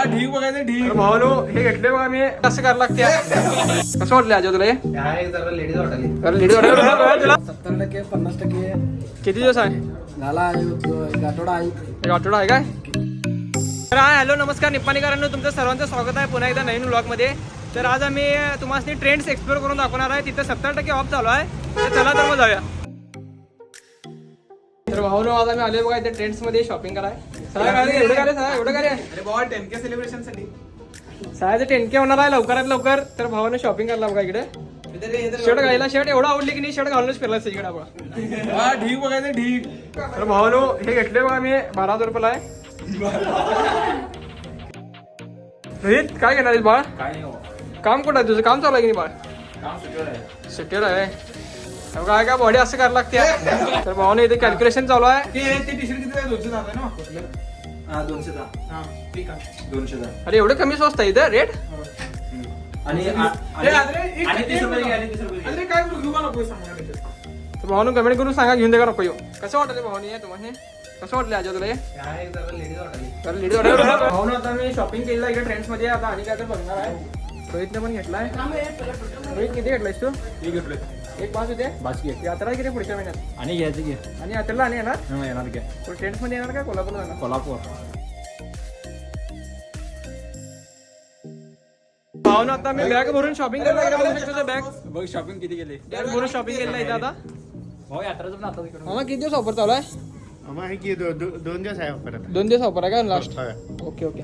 ढीक बघायचं ढीक. भावानो हे घेतले बघा मी कसं करायला लागते कसं वाटलं अजय तुला हे लेडीज वाटली. लेडीज तुला 70% 50% किती दिवस आहे झाला एक आठवडा आहे. एक आठवडा आहे काय तर हाय हॅलो नमस्कार निप्पाणीकरांनो तुमचं सर्वांचं स्वागत आहे पुन्हा एकदा नवीन व्लॉगमध्ये. तर आज आम्ही तुम्हाला ट्रेंड्स एक्सप्लोर करून दाखवणार आहे. तिथं 70% ऑफ चालू आहे तर चला तर मग जाऊया. तर भाऊनो आज आम्ही आले बघा इथे ट्रेंड्स मध्ये शॉपिंग कराय. एवढं काय अरे बाबा 10K सेलिब्रेशन साठी सायचं 10K होणार आहे लवकरात लवकर. तर भावानं शॉपिंग करायला बघा इकडे शर्ट घालायला शर्ट एवढा आवडली की नाही शर्ट घालूनच फिरला इकडे बघा. ढीक बघायचं ढीक. तर भावानो हे घेतले बघा मी 12,000 रुपयाला आहे. रोहित काय घेणार आहेस बाळ काय नाही काम कुठं आहे तुझं काम चालू आहे की नाही बाळ काम सुट्टीवर आहे. सुट्टीवर आहे काय काय बॉडी असं करायला लागते. तर भावानं इथे कॅल्क्युलेशन चालू आहे. ते टी शर्ट किती आहे 200 आहे ना हा 200 हा ठीक आहे 200 अरे एवढं कमी स्वस्त आहे इथं रेट. आणि काय घेऊ का नको सांगा. तर भावानं कमेंट करून सांगा घेऊन दे का नको येऊ. कसं वाटलं भावानी हे तुम्हाला कसं वाटलं अजय तुला हे लेडीज वाटली. तर लेडीज भाऊन आता मी शॉपिंग केलेलं इकडे ट्रेंड्स मध्ये आता आणि काय तर बघणार आहे. रोहितने पण घेतलाय. रोहित किती घेतलायस तू मी घेतलोय एक 5 होते बाकी यात्रा किती पुढच्या महिन्यात आणि घ्यायचं घे आणि यात्रेला आणि येणार येणार घ्या ट्रेंड्स मध्ये येणार का कोल्हापूरला येणार कोल्हापूर. भाऊन आता मी बॅग भरून शॉपिंग करायला बॅग बघ शॉपिंग किती केली बॅग भरून शॉपिंग केलं इथे आता. भाऊ यात्राचं पण आता मामा किती दिवस ऑफर चालू आहे 2 दिवस आहे परत 2 दिवस ऑफर आहे का लास्ट ओके ओके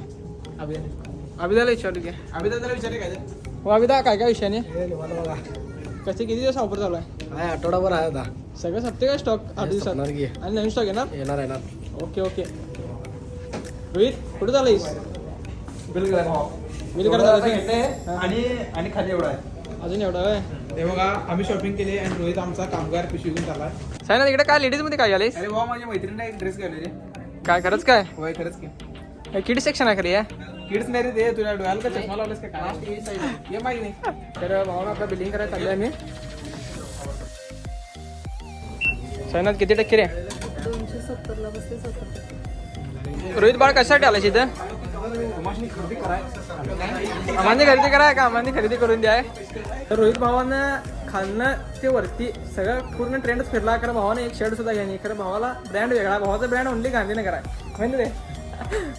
अभिदाला विचारली की अभिदादाला विचारले काय हो अभिदा काय काय विषयाने बघा कसे किती दिवस ऑफर चालू आहे काय आठवडाभर आहे आता सगळं सप्ते काय स्टॉक 8 दिवसात आणि नवीन स्टॉक येणार येणार ओके ओके रोहित कुठे चालूस बिल करायला आणि खाली एवढा आहे अजून एवढा आहे ते बघा आम्ही शॉपिंग केली आणि रोहित आमचा कामगार पिशवी घेऊन चाललाय. सायना तिकडे काय लेडीज मध्ये काय आले अरे बाबा माझ्या मैत्रिणीने एक ड्रेस घालले रे. काय खरंच काय होय खरंच की किड सेक्शन आहे खरी आहे किड्स नाही रे ते तुला डोळ्याला का चष्मा लावलास का काय ये माहिती नाही. तर भावाला आपला बिलिंग करायला चालले आम्ही. सायनाथ किती टक्के रे 270 ला बसते 70. रोहित बाळ कशासाठी आलाय इथं तुम्हाला खरेदी कराय आम्हाला खरेदी कराय का आम्हाला खरेदी करून द्याय. तर रोहित भावानं खालनं ते वरती सगळं पूर्ण ट्रेंडच फिरला. कारण भावानं एक शर्ट सुद्धा घ्यानी खरं भावाला ब्रँड वेगळा भावाचा ब्रँड ओनली गांधीनगर आहे म्हणजे रे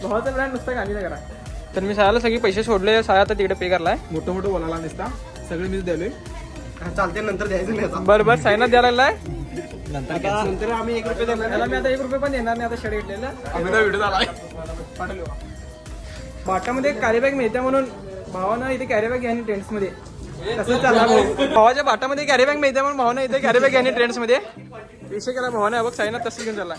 भावाचा ब्रँड नुसता गांधीनगर आहे. तर मी सायाला सगळे पैसे सोडले साया आता तिकडे पे करलाय. मोठं बोलायला नसता सगळे मीच द्यालोय. चालते नंतर द्यायचं नाही बरं बरं सायनाथ द्यायला लागलाय. नंतर आम्ही 1 रुपये देणार. त्याला मी आता 1 रुपये पण देणार नाही आता शर्ट घेतलेलं. व्हिडिओ झालाय पाठवले बाटामध्ये कॅरी बॅग मिळते म्हणून भावानं इथे कॅरी बॅग घ्यानी ट्रेंड्स मध्ये तसंच चालला भाऊ. भावाच्या बाटामध्ये कॅरी बॅग मिळते म्हणून भावानं इथे कॅरी बॅग घ्यानी ट्रेंड्स मध्ये विषय केला भावानं. बघ सायनाथ तसं घेऊन चाललाय.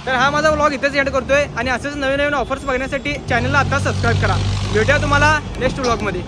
तर हा माझा व्लॉग इथेच एंड करतोय आणि असेच नवीन नवीन ऑफर्स बघण्यासाठी चॅनलला आता सबस्क्राईब करा. भेटूया तुम्हाला नेक्स्ट व्लॉगमध्ये.